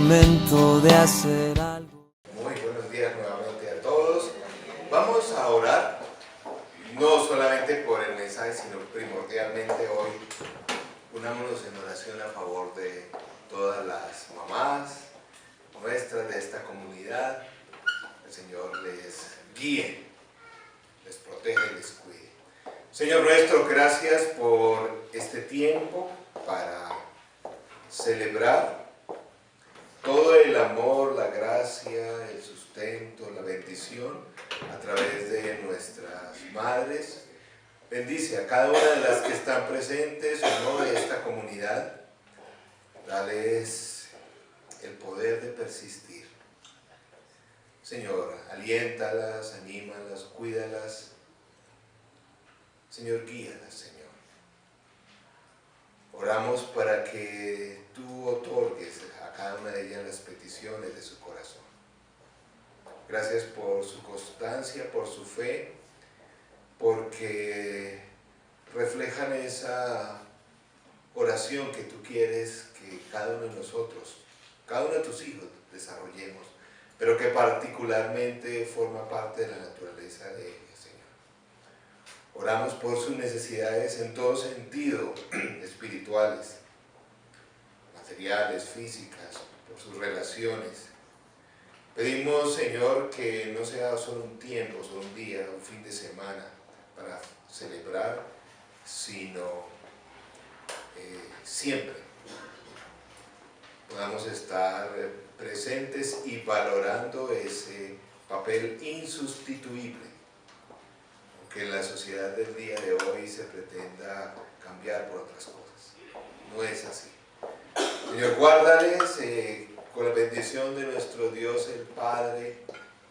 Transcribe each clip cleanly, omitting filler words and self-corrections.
momento de hacer algo. Muy buenos días nuevamente a todos. Vamos a orar, no solamente por el mensaje, sino primordialmente hoy. Unámonos en oración a favor de todas las mamás nuestras de esta comunidad. El Señor les guíe, les proteja y les cuide. Señor nuestro, gracias por este tiempo para celebrar todo el amor, la gracia, el sustento, la bendición a través de nuestras madres. Bendice a cada una de las que están presentes o no de esta comunidad. Dales el poder de persistir. Señor, aliéntalas, anímalas, cuídalas. Señor, guíalas, Señor. Oramos para que tú otorgues a cada una de ellas las peticiones de su corazón. Gracias por su constancia, por su fe, porque reflejan esa oración que tú quieres que cada uno de nosotros, cada uno de tus hijos desarrollemos, pero que particularmente forma parte de la naturaleza de ellos, Señor. Oramos por sus necesidades en todo sentido, espirituales, materiales, físicas, por sus relaciones. Pedimos, Señor, que no sea solo un tiempo, solo un día, un fin de semana para celebrar, sino siempre podamos estar presentes y valorando ese papel insustituible, aunque en la sociedad del día de hoy se pretenda cambiar por otras cosas. No es así. Señor, guárdales con la bendición de nuestro Dios el Padre,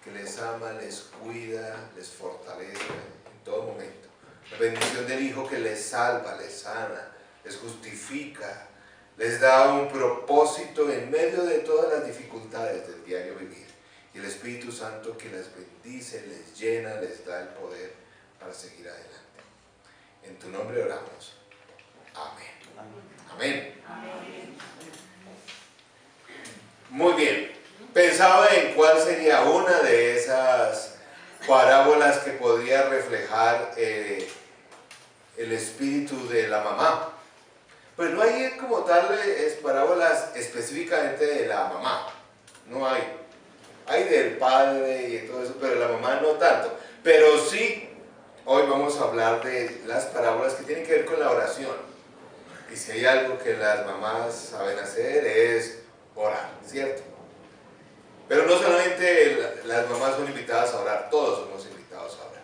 que les ama, les cuida, les fortalece en todo momento. La bendición del Hijo que les salva, les sana, les justifica, les da un propósito en medio de todas las dificultades del diario vivir. Y el Espíritu Santo que les bendice, les llena, les da el poder para seguir adelante. En tu nombre oramos. Amén. Amén. Amén. Muy bien. Pensaba en cuál sería una de esas parábolas que podría reflejar el espíritu de la mamá. Pues no hay como tal parábolas específicamente de la mamá. No hay. Hay del padre y todo eso, pero la mamá no tanto. Pero sí, hoy vamos a hablar de las parábolas que tienen que ver con la oración. Y si hay algo que las mamás saben hacer es orar, ¿cierto? Pero no solamente las mamás son invitadas a orar, todos somos invitados a orar.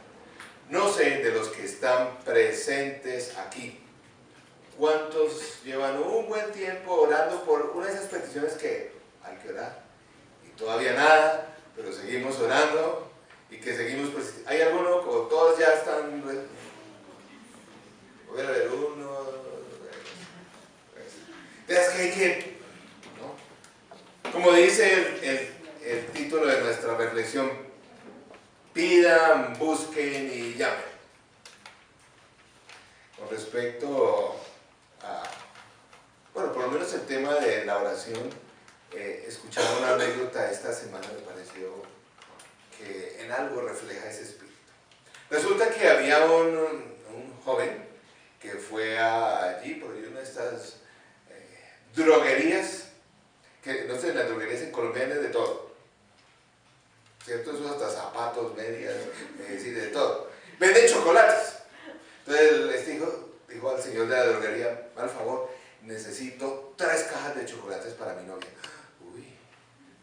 No sé, de los que están presentes aquí, ¿cuántos llevan un buen tiempo orando por una de esas peticiones que hay que orar? Y todavía nada, pero seguimos orando y que seguimos persistiendo. ¿Hay alguno o todos ya están? Voy a ver uno. Es que hay que, ¿no? Como dice el título de nuestra reflexión, pidan, busquen y llamen. Con respecto a, bueno, por lo menos el tema de la oración, escuchaba una anécdota esta semana, me pareció que en algo refleja ese espíritu. Resulta que había un joven que fue allí, por una de estas droguerías, que no sé, en las droguerías en Colombia hay de todo, ¿cierto? Eso hasta zapatos, medias, sí, de todo. Venden chocolates. Entonces les dijo al señor de la droguería, al favor, necesito 3 cajas de chocolates para mi novia. Uy,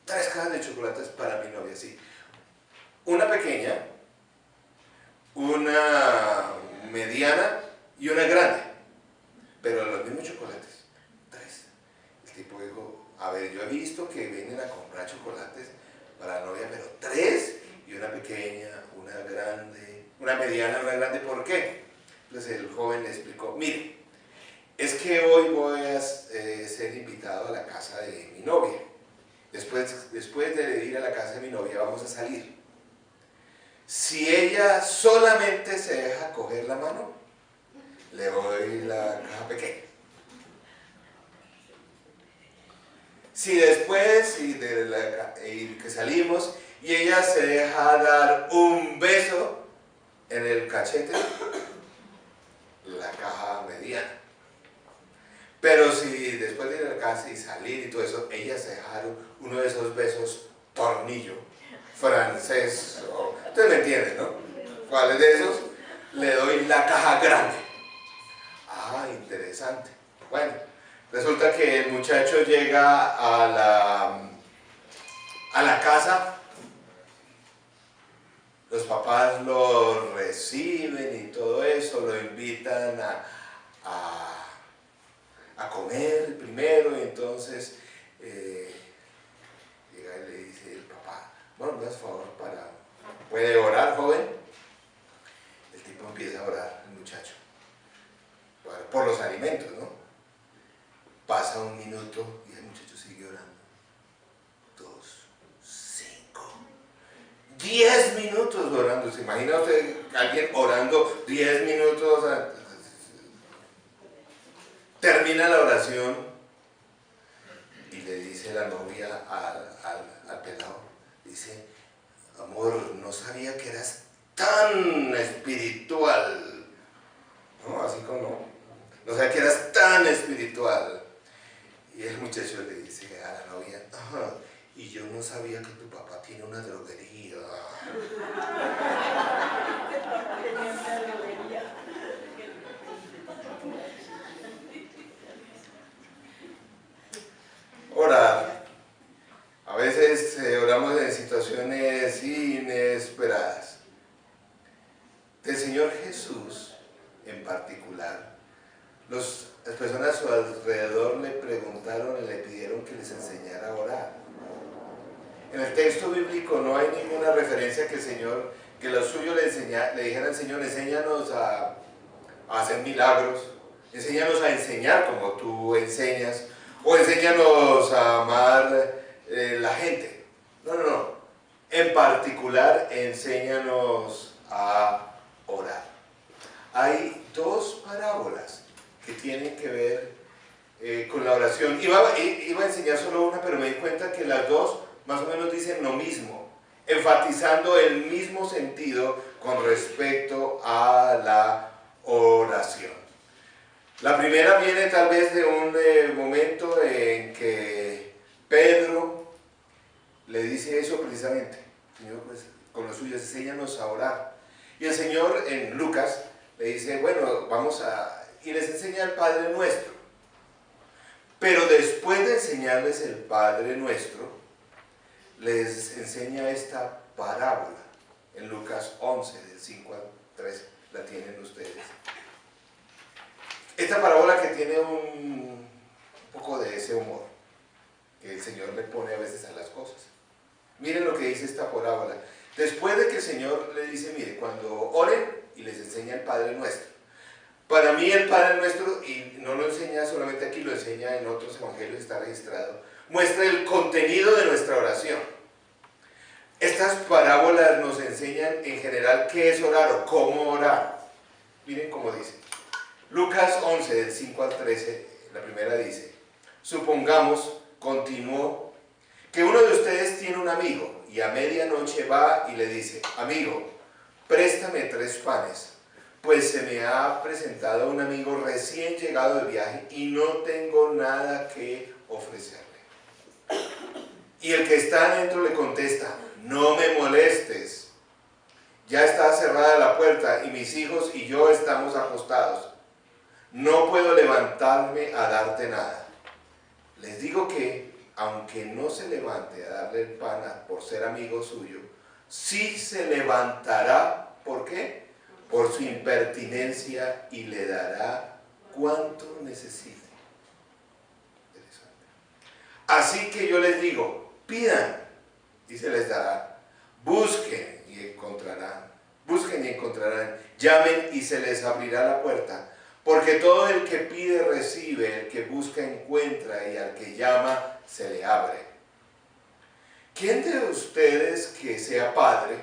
3 cajas de chocolates para mi novia, sí. Una pequeña, una mediana y una grande. Pero los mismos chocolates, 3. El tipo dijo, a ver, yo he visto que vienen a comprar chocolates para la novia, pero 3, y una pequeña, una grande, una mediana, una grande, ¿por qué? Entonces el joven le explicó, mire, es que hoy voy a ser invitado a la casa de mi novia. Después de ir a la casa de mi novia vamos a salir. Si ella solamente se deja coger la mano, le doy la caja pequeña. Si después y que salimos y ella se deja dar un beso en el cachete, la caja mediana. Pero si después de ir a la casa y salir y todo eso, ella se deja uno de esos besos tornillo, francés, ustedes me entienden, ¿no? ¿Cuáles de esos? Le doy la caja grande. Ah, interesante. Bueno, resulta que el muchacho llega a la casa, los papás lo reciben y todo eso, lo invitan a comer primero, y entonces llega y le dice el papá, bueno, me das favor ¿puede orar, joven? El tipo empieza a orar, el muchacho, por los alimentos, ¿no? Pasa un minuto y el muchacho sigue orando. 2, 5, 10 minutos orando. ¿Se imagina usted alguien orando 10 minutos? Termina la oración y le dice la novia al pelado, dice, amor, no sabía que eras tan espiritual. No, así como no sabía que eras tan espiritual. Y el muchacho le dice a la novia, y yo no sabía que tu papá tiene una droguería. Orar. A veces oramos en situaciones inesperadas. Del Señor Jesús en particular, las personas a su alrededor le preguntaron y le pidieron que les enseñara a orar. En el texto bíblico no hay ninguna referencia que los suyos le dijeran al Señor, enséñanos a hacer milagros, enséñanos a enseñar como tú enseñas, o enséñanos a amar la gente. No. En particular, enséñanos a orar. Hay dos parábolas que tienen que ver con la oración. Iba a enseñar solo una, pero me di cuenta que las dos más o menos dicen lo mismo, enfatizando el mismo sentido con respecto a la oración. La primera viene tal vez de un momento en que Pedro le dice eso precisamente, Señor, pues con los suyos enséñanos a orar. Y el Señor en Lucas le dice, bueno, y les enseña el Padre Nuestro. Pero después de enseñarles el Padre Nuestro, les enseña esta parábola en Lucas 11, del 5 al 13, la tienen ustedes. Esta parábola que tiene un poco de ese humor que el Señor le pone a veces a las cosas. Miren lo que dice esta parábola. Después de que el Señor le dice, mire, cuando oren y les enseña el Padre Nuestro. Para mí el Padre Nuestro, y no lo enseña solamente aquí, lo enseña en otros evangelios, está registrado, muestra el contenido de nuestra oración. Estas parábolas nos enseñan en general qué es orar o cómo orar. Miren cómo dice. Lucas 11, del 5 al 13, la primera dice, supongamos, continuó, que uno de ustedes tiene un amigo y a medianoche va y le dice, amigo, préstame 3 panes, pues se me ha presentado un amigo recién llegado de viaje y no tengo nada que ofrecerle. Y el que está adentro le contesta, no me molestes, ya está cerrada la puerta y mis hijos y yo estamos acostados. No puedo levantarme a darte nada. Les digo que, aunque no se levante a darle el pan por ser amigo suyo, sí se levantará, ¿por qué? Por su impertinencia y le dará cuanto necesite. Así que yo les digo, pidan y se les dará. Busquen y encontrarán. Llamen y se les abrirá la puerta. Porque todo el que pide recibe, el que busca encuentra y al que llama se le abre. ¿Quién de ustedes que sea padre,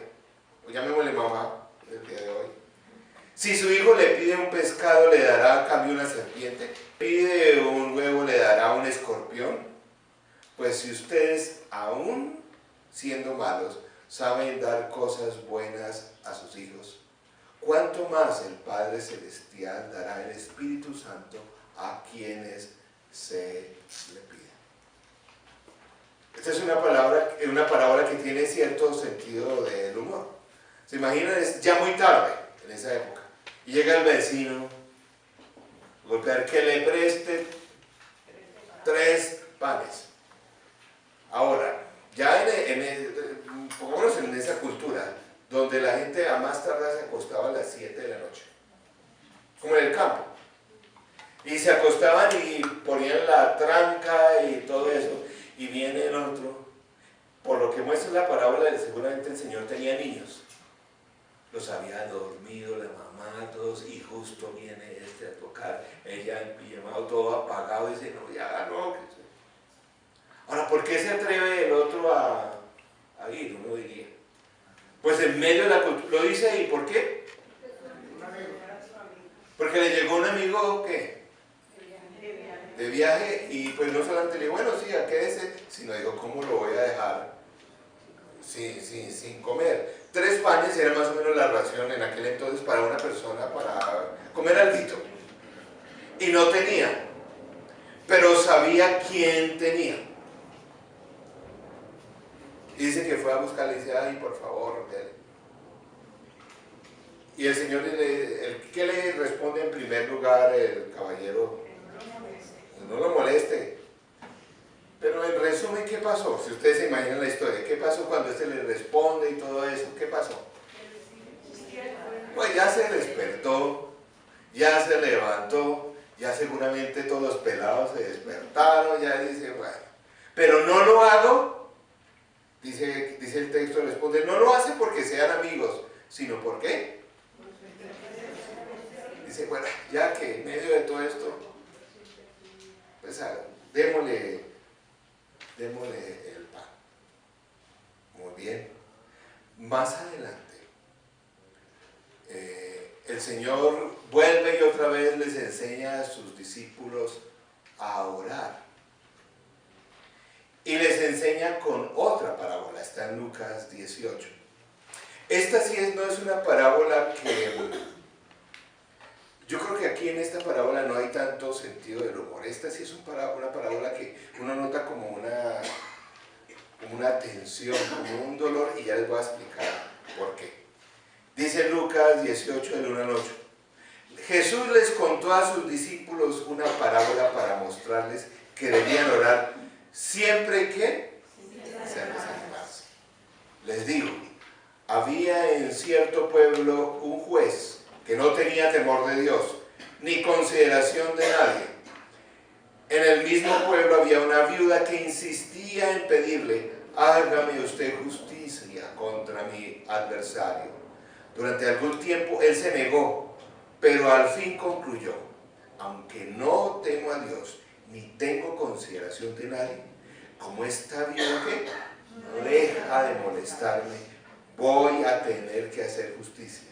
o llamémosle mamá el día de hoy, si su hijo le pide un pescado le dará a cambio una serpiente? ¿Pide un huevo le dará un escorpión? Pues si ustedes, aún siendo malos, saben dar cosas buenas a sus hijos, ¿cuánto más el Padre Celestial dará el Espíritu Santo a quienes se le pida? Esta es una parábola que tiene cierto sentido del humor. ¿Se imaginan? Es ya muy tarde en esa época. Y llega el vecino, golpear que le preste 3 panes. Ahora, ya pongámonos en esa cultura, donde la gente a más tardar se acostaba a las 7 de la noche, como en el campo. Y se acostaban y ponían la tranca y todo eso, y viene el otro. Por lo que muestra la parábola, seguramente el Señor tenía niños. Los había dormido la mamá, todos, y justo viene este a tocar, ella en pijama, todo apagado, y dice, no, ya no. Ahora, ¿por qué se atreve el otro a ir? Uno diría. Pues en medio de la cultura, lo dice ahí, ¿por qué? Porque le llegó un amigo, ¿qué? De viaje, y pues no solamente le digo, bueno, sí, quédese, sino digo, ¿cómo lo voy a dejar sin comer? 3 panes era más o menos la ración en aquel entonces para una persona, para comer alguito. Y no tenía, pero sabía quién tenía. Y dice que fue a buscarle y dice, ay, por favor, dele. Y el Señor, ¿qué le responde en primer lugar el caballero? No lo moleste. Pero en resumen, ¿qué pasó? Si ustedes se imaginan la historia, ¿qué pasó cuando este le responde y todo eso? ¿Qué pasó? Pues ya se despertó, ya se levantó, ya seguramente todos los pelados se despertaron, ya dice, bueno, pero no lo hago, dice el texto, responde, no lo hace porque sean amigos, sino ¿por qué? Dice, bueno, ya que en medio de todo esto, pues démosle el pan. Muy bien. Más adelante, el Señor vuelve y otra vez les enseña a sus discípulos a orar. Y les enseña con otra parábola, está en Lucas 18. Esta sí no es una parábola que... Yo creo que aquí en esta parábola no hay tanto sentido del humor. Esta sí es una parábola que uno nota como una tensión, como un dolor, y ya les voy a explicar por qué. Dice Lucas 18, del 1 al 8. Jesús les contó a sus discípulos una parábola para mostrarles que debían orar siempre que sean desanimados. Les digo, había en cierto pueblo un juez que no tenía temor de Dios, ni consideración de nadie. En el mismo pueblo había una viuda que insistía en pedirle, hágame usted justicia contra mi adversario. Durante algún tiempo él se negó, pero al fin concluyó, aunque no temo a Dios, ni tengo consideración de nadie, como esta viuda que no deja de molestarme, voy a tener que hacer justicia.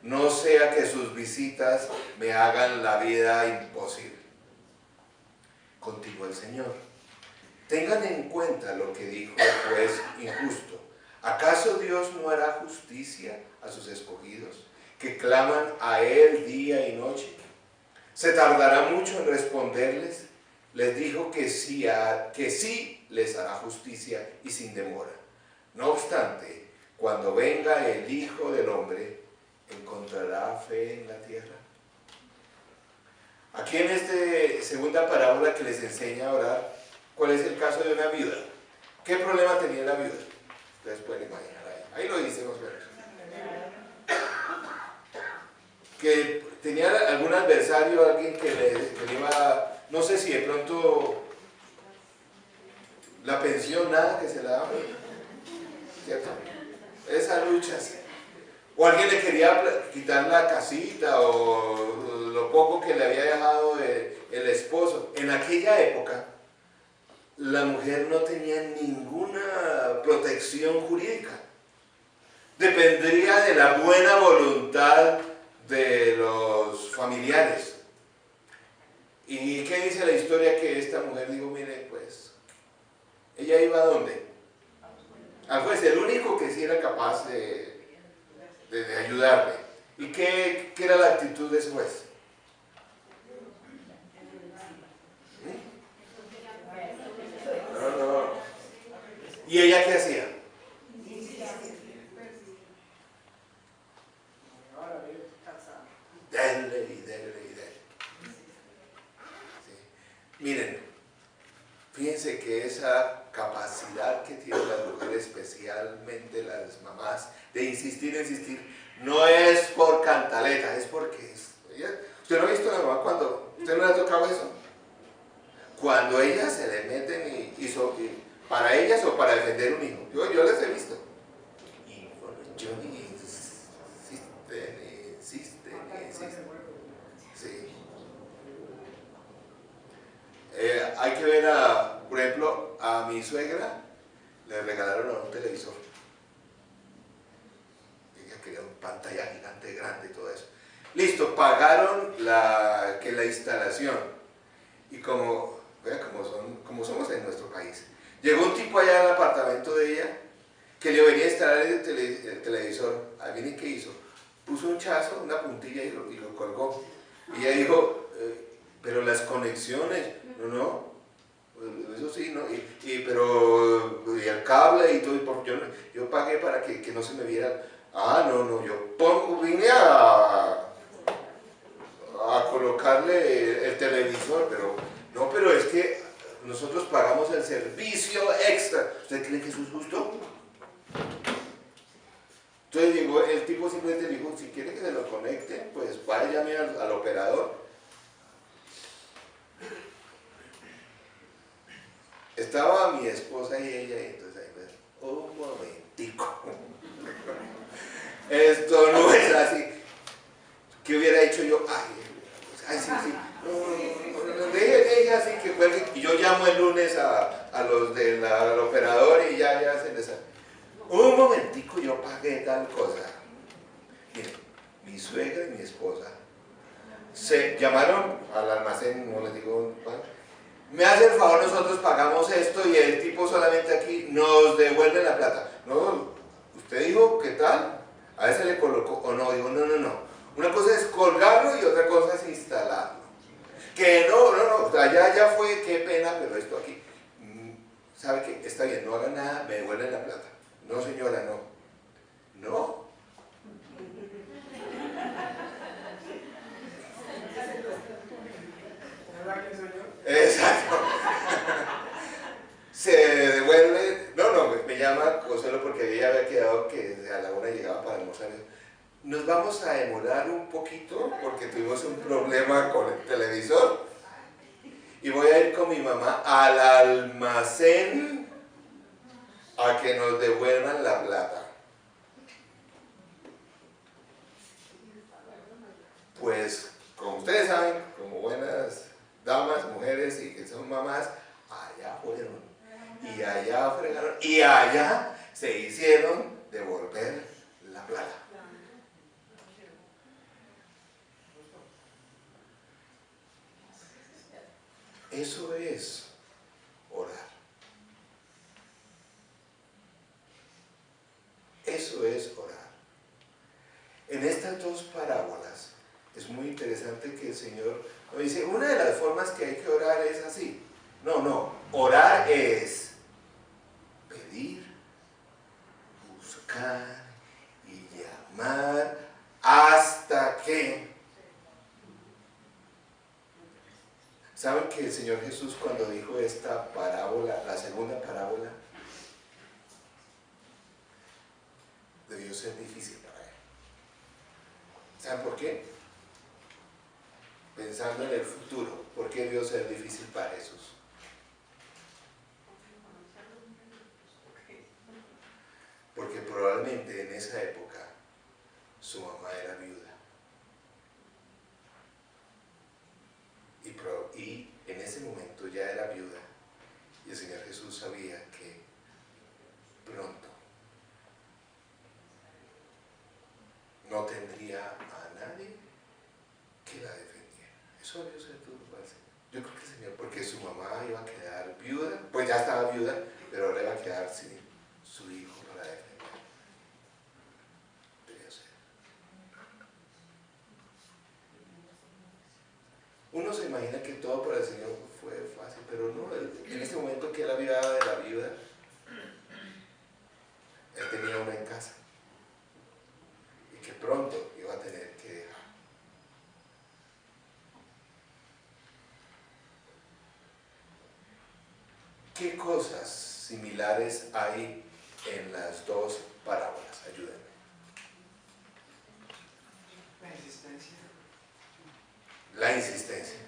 No sea que sus visitas me hagan la vida imposible. Continuó el Señor. Tengan en cuenta lo que dijo el juez injusto. ¿Acaso Dios no hará justicia a sus escogidos, que claman a Él día y noche? ¿Se tardará mucho en responderles? Les dijo que sí les hará justicia y sin demora. No obstante, cuando venga el Hijo del Hombre, ¿encontrará fe en la tierra? Aquí en esta segunda parábola que les enseña a orar, ¿cuál es el caso de una viuda? ¿Qué problema tenía la viuda? Ustedes pueden imaginar ahí lo dice más o menos. Que tenía algún adversario, alguien que le iba, no sé si de pronto la pensión, nada que se la daba, ¿cierto? Esas luchas. O alguien le quería quitar la casita o lo poco que le había dejado el esposo. En aquella época, la mujer no tenía ninguna protección jurídica. Dependería de la buena voluntad de los familiares. ¿Y qué dice la historia? Que esta mujer dijo, mire, pues, ¿Ella iba a dónde? Al juez, el único que sí era capaz de ayudarle. ¿Y qué era la actitud de ese juez? No. ¿Y ella qué hacía? Denle y denle y denle. Sí. Miren, fíjense que esa capacidad que tienen las mujeres, especialmente las mamás, de insistir, no es por cantaleta, es porque ¿usted no ha visto a la mamá cuando, usted no le ha tocado eso? Cuando ellas se le meten para ellas o para defender un hijo, yo les he visto. Y bueno, yo insisten. Sí. Hay que ver, por ejemplo, a mi suegra le regalaron un televisor. Ella quería una pantalla gigante, grande y todo eso. Listo, pagaron la instalación. Y como somos en nuestro país, llegó un tipo allá al apartamento de ella que le venía a instalar el televisor. ¿Adivinen qué hizo? Puso un chazo, una puntilla y lo colgó. Y ella dijo, pero las conexiones, no, eso sí, ¿no? Pero el cable y todo, porque yo pagué para que no se me viera. No, yo vine a colocarle el televisor, pero es que nosotros pagamos el servicio extra. ¿Usted cree que eso es justo? Entonces llegó, el tipo simplemente dijo, si quiere que se lo conecte, pues vaya, llame al operador. Estaba mi esposa y ella, y entonces ahí un momentico. Esto no es así. ¿Qué hubiera hecho yo? Sí. No, deje ella así que cuelgue. Y yo llamo el lunes a los al operador y ya se les... Un momentico, yo pagué tal cosa. Miren, mi suegra y mi esposa se llamaron al almacén, no les digo cuál. Me hace el favor, nosotros pagamos esto y el tipo solamente aquí nos devuelve la plata. No, usted dijo, ¿qué tal? A veces le colocó, o no, digo, no. Una cosa es colgarlo y otra cosa es instalarlo. Que no, allá ya fue, qué pena, pero esto aquí, ¿sabe qué? Está bien, no haga nada, me devuelven la plata. No, señora, no. Exacto. Se devuelve, me llama Consuelo porque ella había quedado que a la 1 llegaba para almorzar. Nos vamos a demorar un poquito porque tuvimos un problema con el televisor y voy a ir con mi mamá al almacén a que nos devuelvan la plata. Pues, como ustedes saben, como buenas damas, mujeres y que son mamás, allá fueron y allá fregaron y allá se hicieron devolver la plata. Eso es orar. Eso es orar. En estas dos parábolas es muy interesante que el Señor nos dice, una de las formas que hay que orar es así. No, orar es pedir, buscar y llamar hasta que... ¿Saben que el Señor Jesús cuando dijo esta parábola, la segunda parábola, debió ser difícil para él? ¿Saben por qué? Pensando en el futuro, ¿por qué debió ser difícil para Jesús? Porque probablemente en esa época su mamá era viuda. Y en ese momento ya era viuda. Y el Señor Jesús sabía que pronto no tendría a nadie que la defendiera. Eso debió ser duro para el Señor. Yo creo que el Señor, porque su mamá sin su hijo para defender. Debió ser. Uno se imagina que todo para el Señor fue fácil, pero no, en ese momento que él había dado de la viuda, él tenía una en casa y que pronto iba a tener que dejar. ¿Qué cosas similares hay en las dos parábolas? Ayúdenme. La insistencia. La insistencia.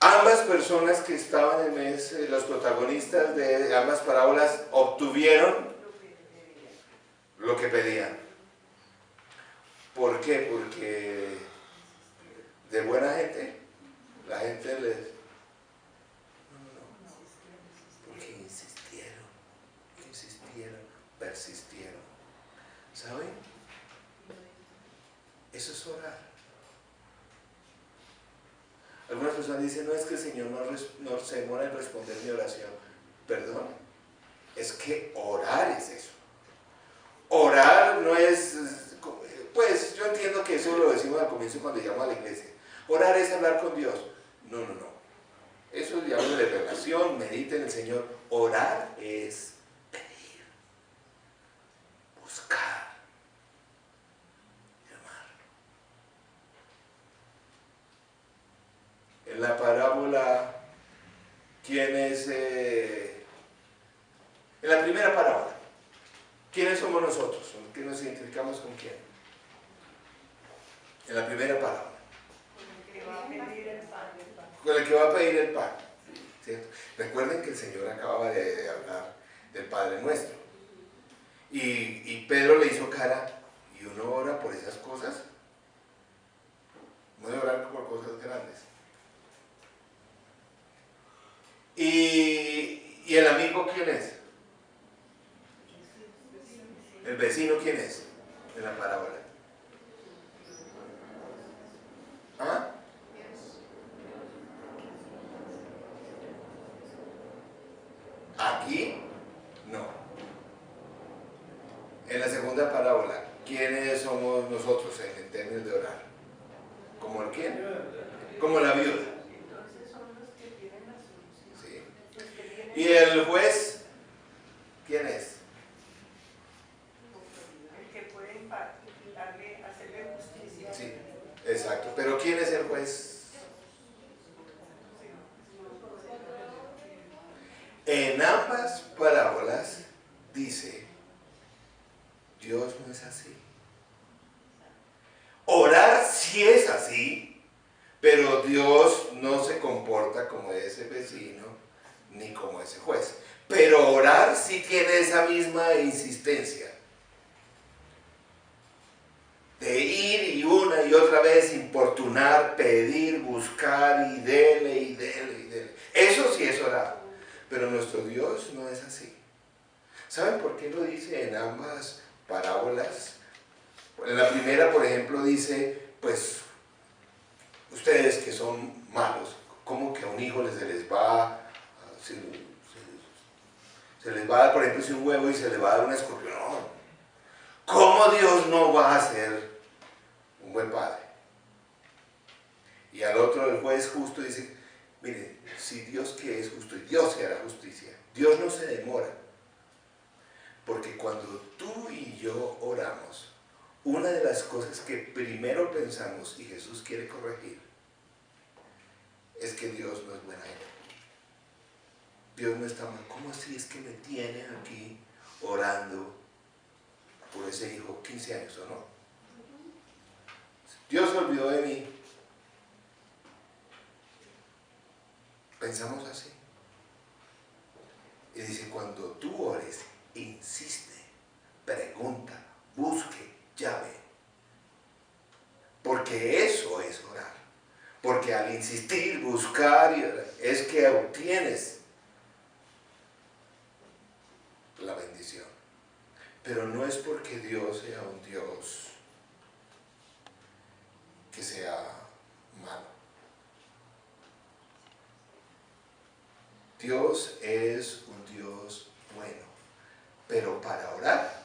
Ambas personas que estaban en ese, los protagonistas de ambas parábolas, obtuvieron lo que pedían. ¿Por qué? Porque de buena gente, la gente les... No, porque insistieron, persistieron. ¿Saben? Eso es orar. Algunas personas dicen, no, es que el Señor no se demora en responder mi oración. Perdón, es que orar es eso. Orar no es, pues yo entiendo que eso lo decimos al comienzo cuando llegamos a la iglesia. Orar es hablar con Dios. No. Eso ya hablo de relación, medita en el Señor. Orar es pedir, buscar, llamar. En la parábola, ¿quién es? En la primera parábola, ¿quiénes somos nosotros? ¿Qué nos identificamos con quién? En la primera parábola. Con el que va a pedir el pan. ¿Cierto? Recuerden que el Señor acababa de hablar del Padre Nuestro. Y Pedro le hizo cara, ¿y uno ora por esas cosas? No debe orar por cosas grandes. ¿Y el amigo quién es? ¿El vecino quién es? En la parábola. ¿Ah? Aquí, no. En la segunda parábola, ¿quiénes somos nosotros en términos de orar? ¿Como el quién? Como la viuda. Sí. ¿Y el juez? ¿Quién es? El que puede hacerle justicia. Sí, exacto. ¿Pero quién es el juez? En ambas parábolas dice, Dios no es así. Orar sí es así, pero Dios no se comporta como ese vecino ni como ese juez. Pero orar sí tiene esa misma insistencia de ir y una y otra vez importunar, pedir, buscar y dele y dele y dele. Eso sí es orar. Pero nuestro Dios no es así. ¿Saben por qué lo dice en ambas parábolas? En la primera, por ejemplo, dice, pues, ustedes que son malos, ¿cómo que a un hijo se les va a dar, por ejemplo, si un huevo y se le va a dar un escorpión? No. ¿Cómo Dios no va a ser un buen padre? Y al otro, el juez justo, dice, mire, si Dios que es justo, y Dios que hará justicia, Dios no se demora. Porque cuando tú y yo oramos, una de las cosas que primero pensamos, y Jesús quiere corregir, es que Dios no es buena gente. Dios no está mal. ¿Cómo así es que me tiene aquí orando por ese hijo 15 años o no? Dios se olvidó de mí. Pensamos así. Y dice, cuando tú ores, insiste, pregunta, busque, llame. Porque eso es orar. Porque al insistir, buscar y orar, es que obtienes la bendición. Pero no es porque Dios sea un Dios que sea malo. Dios es un Dios bueno, pero para orar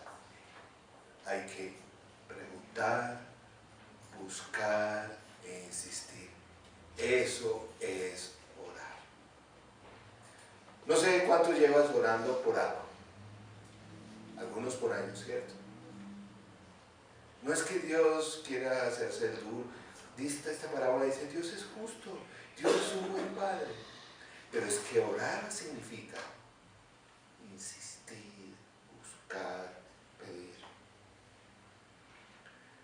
hay que preguntar, buscar e insistir. Eso es orar. No sé cuánto llevas orando por algo. Algunos por años, ¿cierto? No es que Dios quiera hacerse el duro. Esta parábola dice, Dios es justo, Dios es un buen Padre. Pero es que orar significa insistir, buscar, pedir.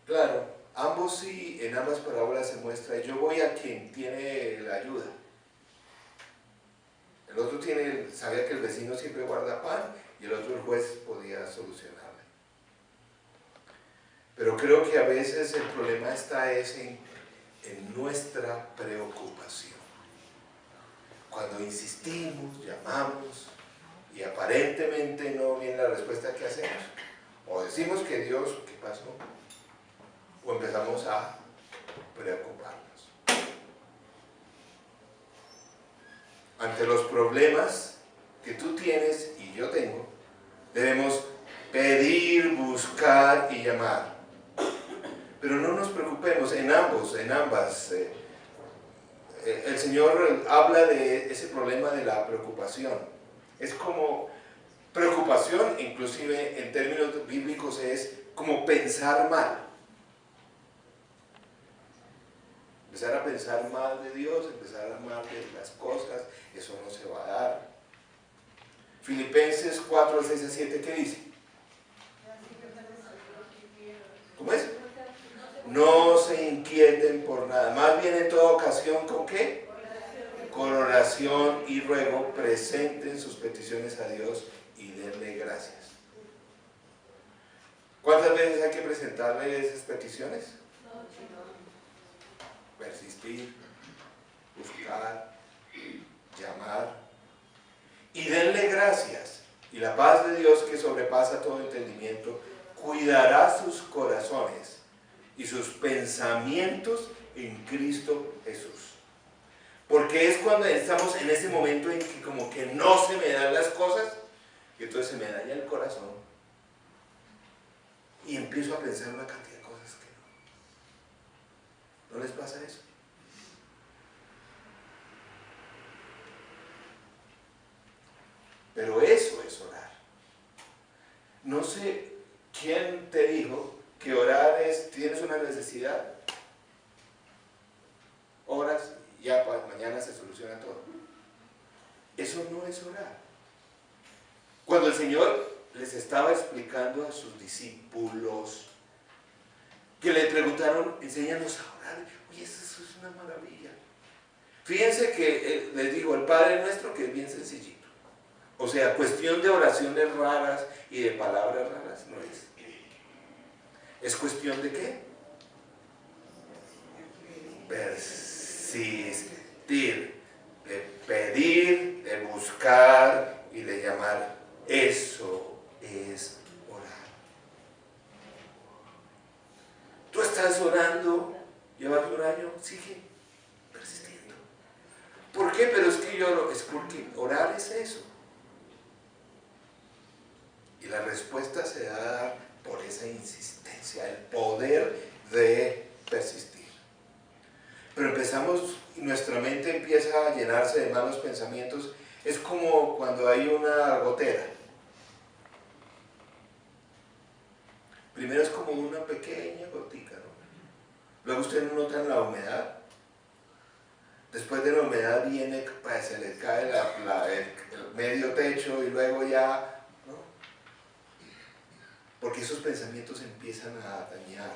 Claro, en ambas parábolas se muestra, yo voy a quien tiene la ayuda. El otro sabía que el vecino siempre guarda pan y el otro, el juez, podía solucionarle. Pero creo que a veces el problema está en nuestra preocupación. Cuando insistimos, llamamos y aparentemente no viene la respuesta que hacemos, o decimos que Dios, ¿qué pasó? O empezamos a preocuparnos. Ante los problemas que tú tienes y yo tengo, debemos pedir, buscar y llamar. Pero no nos preocupemos en ambas. El Señor habla de ese problema de la preocupación. Es como preocupación, inclusive en términos bíblicos, es como pensar mal. Empezar a pensar mal de Dios, empezar a hablar mal de las cosas, eso no se va a dar. Filipenses 4, 6 a 7, ¿qué dice? ¿Cómo es? No se inquieten por nada, más bien en toda ocasión, ¿con qué? Con oración y ruego, presenten sus peticiones a Dios y denle gracias. ¿Cuántas veces hay que presentarle esas peticiones? Persistir, buscar, llamar y denle gracias. Y la paz de Dios, que sobrepasa todo entendimiento, cuidará sus corazones y sus pensamientos en Cristo Jesús. Porque es cuando estamos en ese momento en que como que no se me dan las cosas, y entonces se me daña el corazón y empiezo a pensar una cantidad de cosas que no. ¿No les pasa eso? Pero eso es orar. No sé quién te dijo que orar tienes una necesidad, oras y ya mañana se soluciona todo. Eso no es orar. Cuando el Señor les estaba explicando a sus discípulos, que le preguntaron, enséñanos a orar, oye, eso es una maravilla. Fíjense que les digo, el Padre Nuestro, que es bien sencillito. O sea, cuestión de oraciones raras y de palabras raras no es. ¿Es cuestión de qué? Persistir, de pedir, de buscar y de llamar. Eso es orar. Tú estás orando, llevas un año, sigue persistiendo. ¿Por qué? Pero es que es porque orar es eso. Y la respuesta se da a dar por esa insistencia, el poder de persistir. Pero empezamos, y nuestra mente empieza a llenarse de malos pensamientos. Es como cuando hay una gotera. Primero es como una pequeña gotica, ¿no? Luego ustedes notan la humedad. Después de la humedad viene, pues, se le cae el medio techo y luego ya, ¿no? Porque esos pensamientos empiezan a dañar.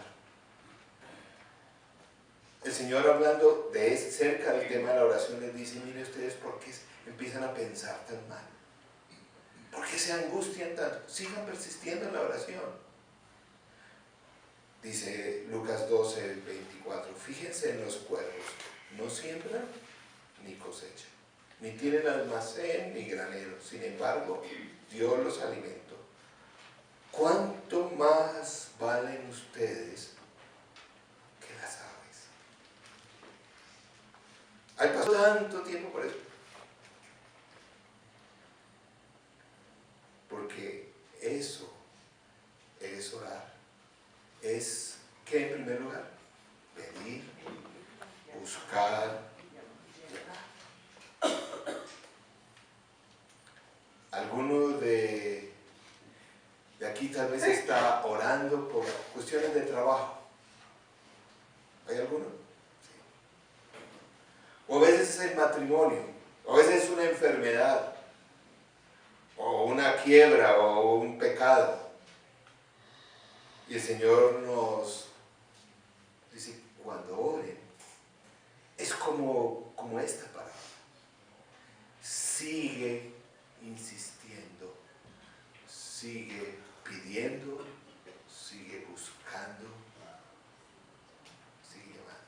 El Señor, hablando cerca del tema de la oración, les dice, mire ustedes, ¿por qué empiezan a pensar tan mal? ¿Por qué se angustian tanto? Sigan persistiendo en la oración. Dice Lucas 12, 24, fíjense en los cuervos, no siembran ni cosechan, ni tienen almacén ni granero, sin embargo, Dios los alimentó. ¿Cuánto más valen ustedes que las aves? Hay pasado tanto tiempo por eso. aquí tal vez está orando por cuestiones de trabajo. ¿Hay alguno? Sí. O a veces es el matrimonio, o a veces es una enfermedad, o una quiebra, o un pecado. Y el Señor nos dice, cuando oren, es como esta palabra. Sigue insistiendo, sigue pidiendo, sigue buscando, sigue llamando.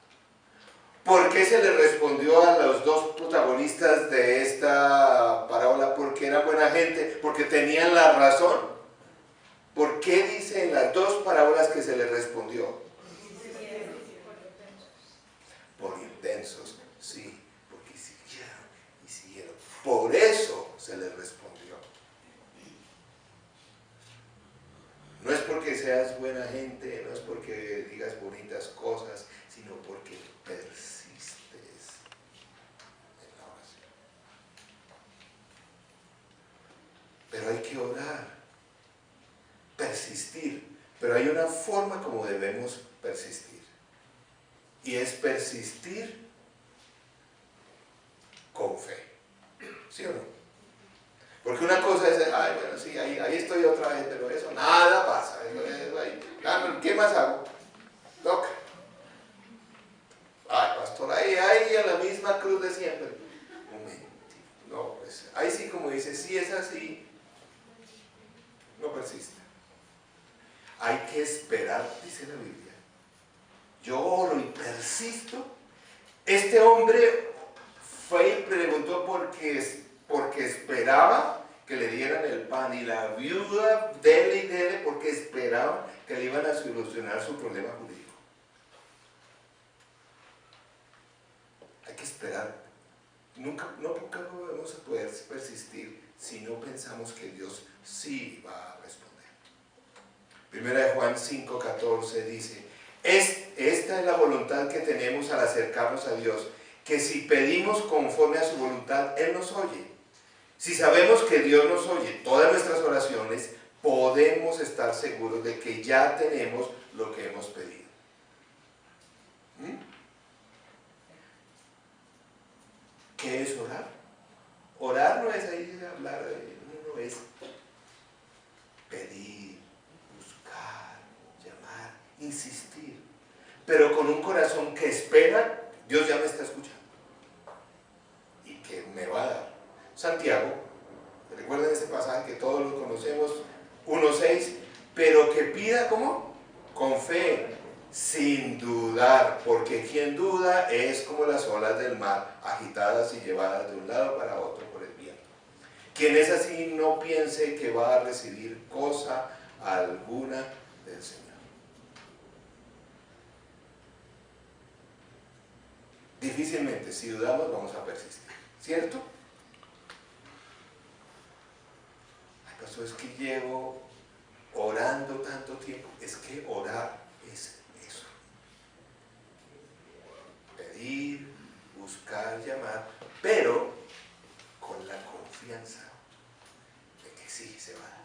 ¿Por qué se le respondió a los dos protagonistas de esta parábola? Porque eran buena gente, porque tenían la razón. ¿Por qué dice en las dos parábolas que se le respondió? Por intensos, sí, porque siguieron y siguieron. Por eso se les respondió. No es porque seas buena gente, no es porque digas bonitas cosas, sino porque persistes en la oración. Pero hay que orar, persistir, pero hay una forma como debemos persistir. Y es persistir con fe. ¿Sí o no? Porque una cosa es, ay, bueno, sí, ahí estoy otra vez, pero eso nada pasa. Eso ahí. ¿Qué más hago? Toca. Ay, pastor, ahí a la misma cruz de siempre. Un momento. No, pues, ahí sí, como dice, si es así, no persista. Hay que esperar, dice la Biblia. Yo oro y persisto. Este hombre fue y preguntó porque esperaba que le dieran el pan, y la viuda dele y dele porque esperaba que le iban a solucionar su problema jurídico. Hay que esperar. Nunca vamos a poder persistir si no pensamos que Dios sí va a responder. Primera de Juan 5:14 dice, esta es la voluntad que tenemos al acercarnos a Dios, que si pedimos conforme a su voluntad, Él nos oye. Si sabemos que Dios nos oye todas nuestras oraciones, podemos estar seguros de que ya tenemos lo que hemos pedido. ¿Qué es orar? Orar no es ahí hablar, no es pedir, buscar, llamar, insistir, pero con un corazón que espera, Dios ya me está escuchando y que me va a dar. Santiago, recuerden ese pasaje que todos lo conocemos, 1:6, pero que pida ¿cómo? Con fe, sin dudar, porque quien duda es como las olas del mar, agitadas y llevadas de un lado para otro por el viento. Quien es así no piense que va a recibir cosa alguna del Señor. Difícilmente, si dudamos, vamos a persistir, ¿cierto? Ay, pastor, es que llevo orando tanto tiempo. Es que orar es eso. Pedir, buscar, llamar, pero con la confianza de que sí se va a dar.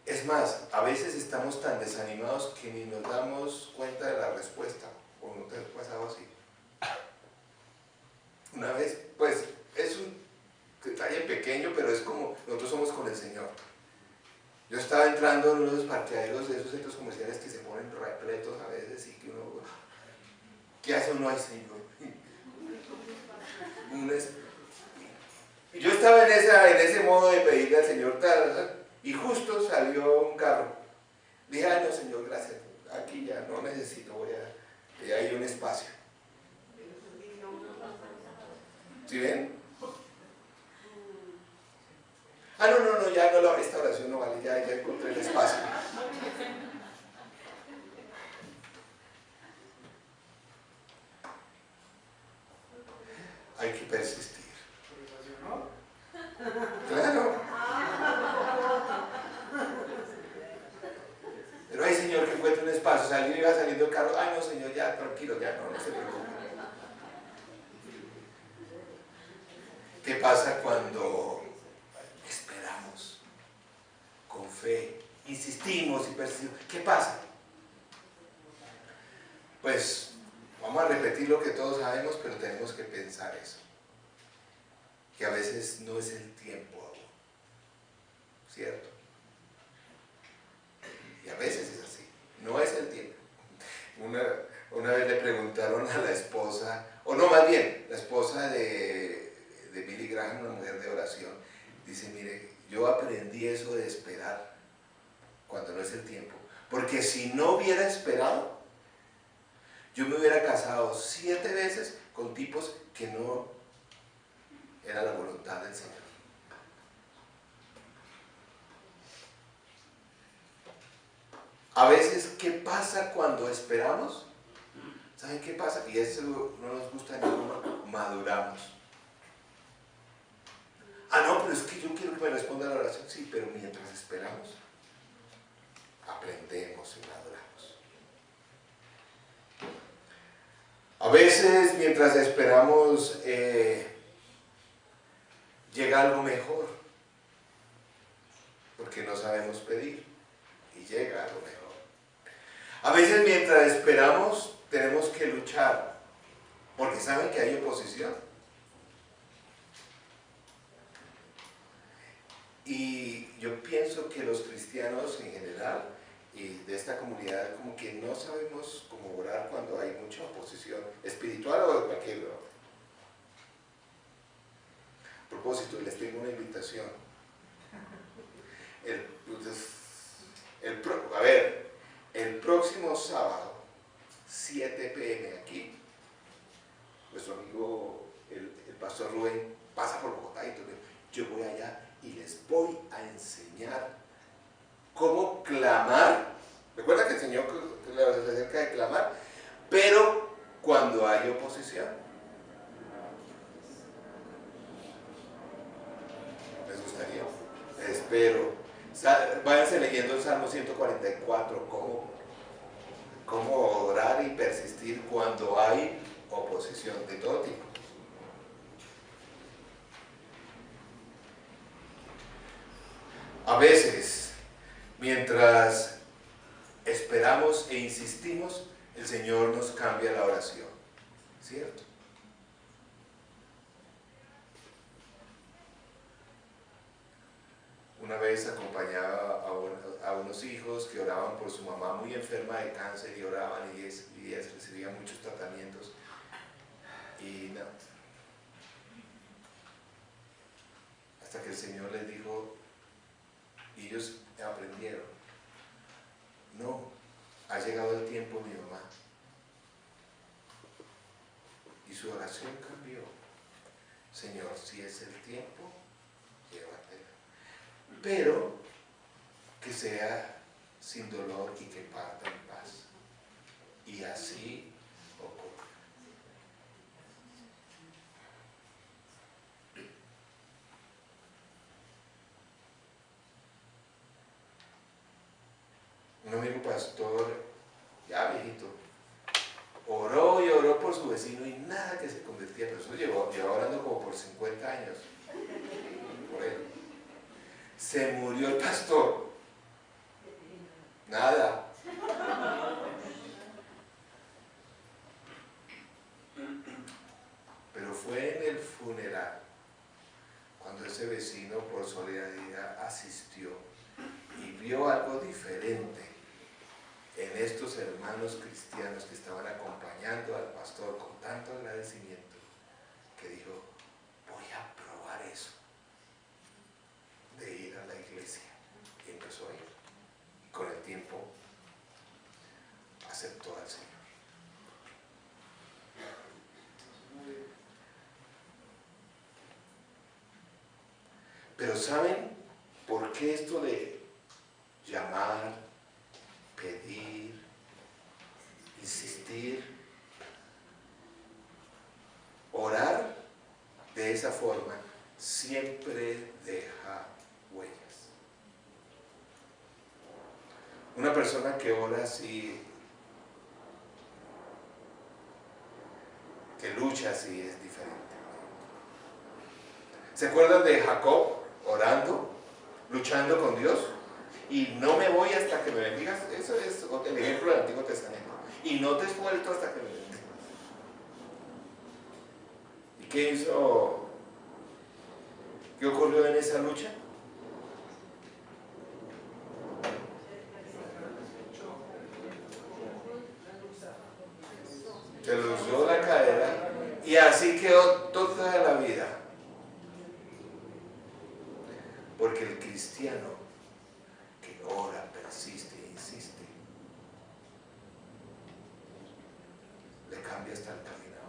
Es más, a veces estamos tan desanimados que ni nos damos cuenta de la respuesta. ¿O no te ha pasado así? Una vez, pues, es un detalle pequeño, pero es como nosotros somos con el Señor. Yo estaba entrando en uno de los parqueaderos de esos centros comerciales que se ponen repletos a veces y que uno, ¿qué hace uno ahí, Señor? Yo estaba en ese modo de pedirle al Señor tal, y justo salió un carro. Dije, ay no, Señor, gracias, aquí ya no necesito, ya hay un espacio. ¿Sí ven? No, ya no, esta oración no vale, ya encontré el espacio. Hay que persistir. Claro. Pero ay, Señor, que encuentre un espacio. Iba saliendo el carro. Ay, no, Señor, ya, tranquilo, ya, no se preocupe. ¿Qué pasa cuando persistido. ¿Qué pasa? Pues vamos a repetir lo que todos sabemos, pero tenemos que pensar eso. Que a veces no es el tiempo aún, ¿cierto? Y a veces es así, no es el tiempo. Una vez le preguntaron a la esposa, o no, más bien, la esposa de Billy Graham, una mujer de oración, dice, mire, yo aprendí eso de esperar cuando no es el tiempo, porque si no hubiera esperado, yo me hubiera casado 7 veces con tipos que no era la voluntad del Señor. A veces, ¿qué pasa cuando esperamos? ¿Saben qué pasa? Y eso no nos gusta a ninguno, maduramos. Ah, no, pero es que yo quiero que me responda la oración. Sí, pero mientras esperamos, aprendemos y maduramos. A veces, mientras esperamos, llega algo mejor, porque no sabemos pedir, y llega algo mejor. A veces, mientras esperamos, tenemos que luchar, porque saben que hay oposición. Y yo pienso que los cristianos en general, y de esta comunidad, como que no sabemos cómo orar cuando hay mucha oposición, espiritual o de cualquier lado. A propósito, les tengo una invitación. El próximo sábado, 7 p.m. aquí, nuestro amigo, el pastor Rubén, pasa por Bogotá y entonces yo voy allá y les voy a enseñar cómo clamar. Recuerda que enseñó acerca de clamar, pero cuando hay oposición. ¿Les gustaría? Espero. Váyanse leyendo el Salmo 144, cómo orar y persistir cuando hay oposición de todo tipo. A veces, mientras esperamos e insistimos, el Señor nos cambia la oración, ¿cierto? Una vez acompañaba a unos hijos que oraban por su mamá muy enferma de cáncer y oraban y ellas recibían muchos tratamientos y no. Hasta que el Señor les dijo, y ellos aprendieron, no, ha llegado el tiempo, mi mamá. Y su oración cambió. Señor, si es el tiempo, llévatela. Pero que sea sin dolor y que parta en paz. Y así ocurre. Un amigo pastor, ya viejito, oró y oró por su vecino y nada que se convertía, pero eso llevaba orando como por 50 años por él. Se murió el pastor, nada. Pero fue en el funeral cuando ese vecino por solidaridad asistió y vio algo diferente en estos hermanos cristianos que estaban acompañando al pastor con tanto agradecimiento, que dijo, voy a probar eso de ir a la iglesia. Y empezó a ir. Y con el tiempo aceptó al Señor. Pero ¿saben por qué esto de llamar, pedir, insistir, orar de esa forma siempre deja huellas? Una persona que ora así, que lucha así, es diferente. ¿Se acuerdan de Jacob orando, luchando con Dios? y no me voy hasta que me bendigas. Eso es el ejemplo del Antiguo Testamento. Y no te suelto hasta que me bendigas. ¿Y qué hizo? ¿Qué ocurrió en esa lucha? Se lució la cadera y así quedó toda la vida. Porque el cristiano que ora, persiste e insiste, le cambia hasta el caminado.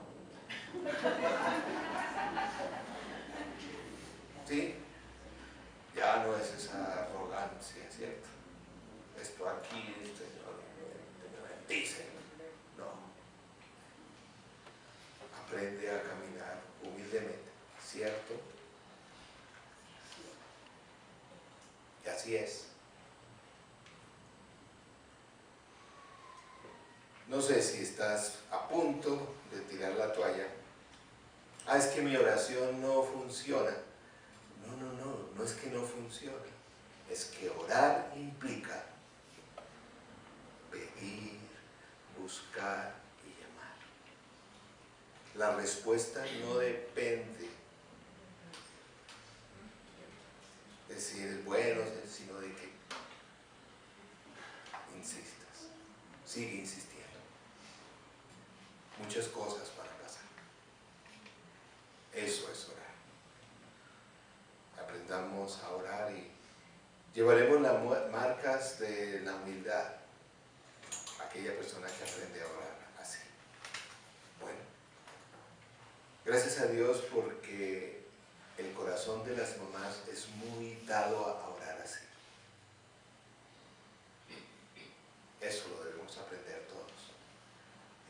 ¿Sí? Ya no es esa arrogancia, ¿cierto? Esto aquí, Señor, me bendice. No. Aprende a caminar humildemente, ¿cierto? Y así es. No sé si estás a punto de tirar la toalla. Ah, es que mi oración no funciona. No es que no funcione. Es que orar implica pedir, buscar y llamar. La respuesta no depende de si eres bueno, sino de que insistas. Sigue insistiendo. Muchas cosas van a pasar. Eso es orar. Aprendamos a orar y llevaremos las marcas de la humildad a aquella persona que aprende a orar así. Bueno, gracias a Dios porque el corazón de las mamás es muy dado a orar así. Eso lo debemos aprender todos.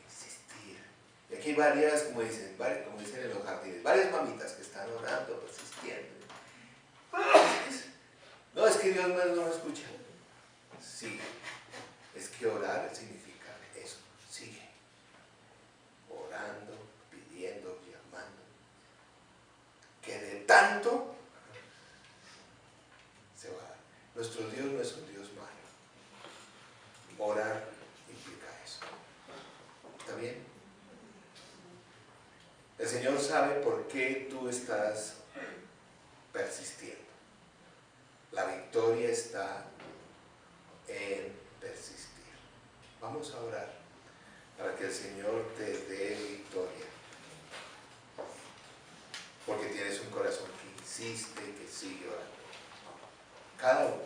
Insistir. Y aquí hay varias, como dicen en los jardines, varias mamitas que están orando, persistiendo. No, es que Dios no me escucha. Sigue. Es que orar significa eso. Sigue. Orando, pidiendo, llamando. Que de tanto se va a dar. Nuestro Dios no es un Dios malo. Orar implica eso. ¿Está bien? El Señor sabe por qué tú estás persistiendo. La victoria está en persistir. Vamos a orar para que el Señor te dé victoria. Porque tienes un corazón que insiste, que sigue orando. Cada uno.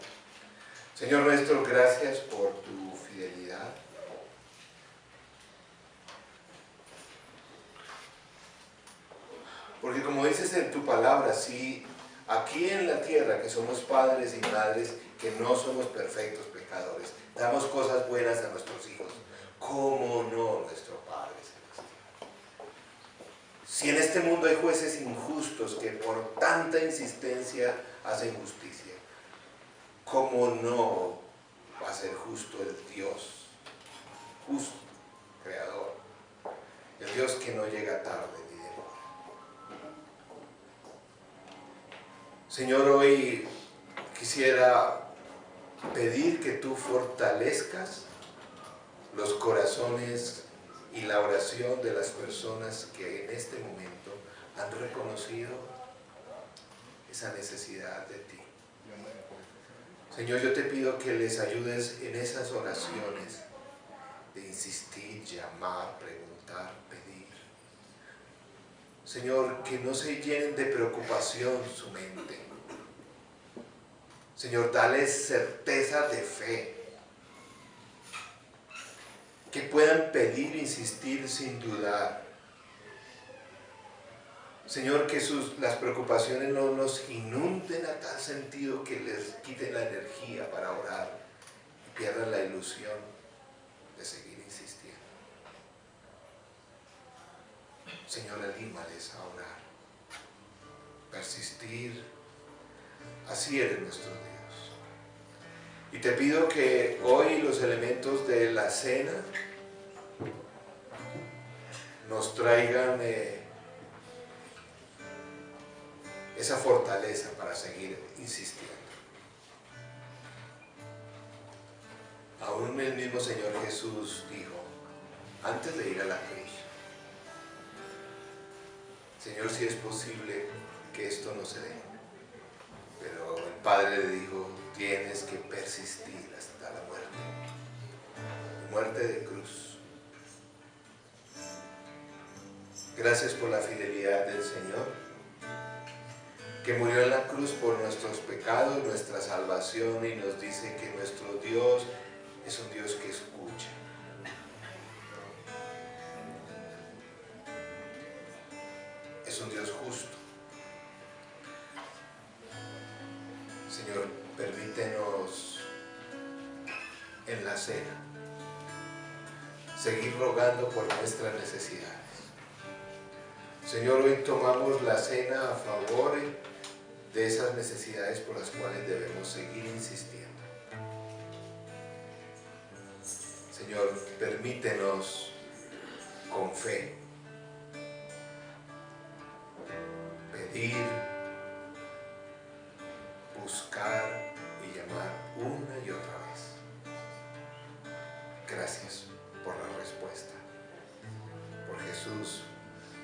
Señor nuestro, gracias por tu fidelidad. Porque como dices en tu palabra, sí, aquí en la tierra que somos padres y madres, que no somos perfectos pecadores, damos cosas buenas a nuestros hijos. ¿Cómo no nuestro Padre Celestial? Si en este mundo hay jueces injustos que por tanta insistencia hacen justicia, ¿cómo no va a ser justo el Dios justo, creador? El Dios que no llega tarde ni demora. Señor, hoy quisiera pedir que tú fortalezcas los corazones y la oración de las personas que en este momento han reconocido esa necesidad de ti. Señor, yo te pido que les ayudes en esas oraciones de insistir, llamar, preguntar, pedir. Señor, que no se llenen de preocupación su mente. Señor, dales certeza de fe. Que puedan pedir e insistir sin dudar. Señor, que las preocupaciones no nos inunden a tal sentido que les quiten la energía para orar y pierdan la ilusión de seguir insistiendo. Señor, anímales a orar, persistir. Así eres nuestro Dios. Y te pido que hoy los elementos de la cena nos traigan esa fortaleza para seguir insistiendo. Aún el mismo Señor Jesús dijo, antes de ir a la cruz, Señor, si es posible que esto no se dé. Pero el Padre le dijo, tienes que persistir hasta la muerte. Muerte de cruz. Gracias por la fidelidad del Señor, que murió en la cruz por nuestros pecados, nuestra salvación, y nos dice que nuestro Dios es un Dios que escucha. Es un Dios justo. Señor, permítenos en la cena seguir rogando por nuestras necesidades. Señor, hoy tomamos la cena a favor de esas necesidades por las cuales debemos seguir insistiendo. Señor, permítenos con fe pedir, buscar y llamar una y otra vez. Gracias por la respuesta, por Jesús,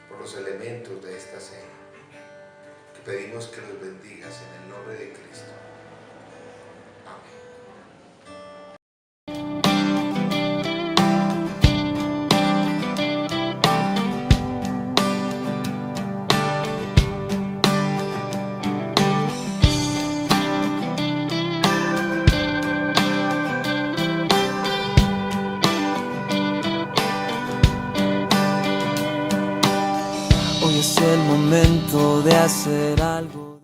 por los elementos de esta cena, que pedimos que los bendigas en el nombre de Cristo. Amén. Hoy es el momento de hacer algo.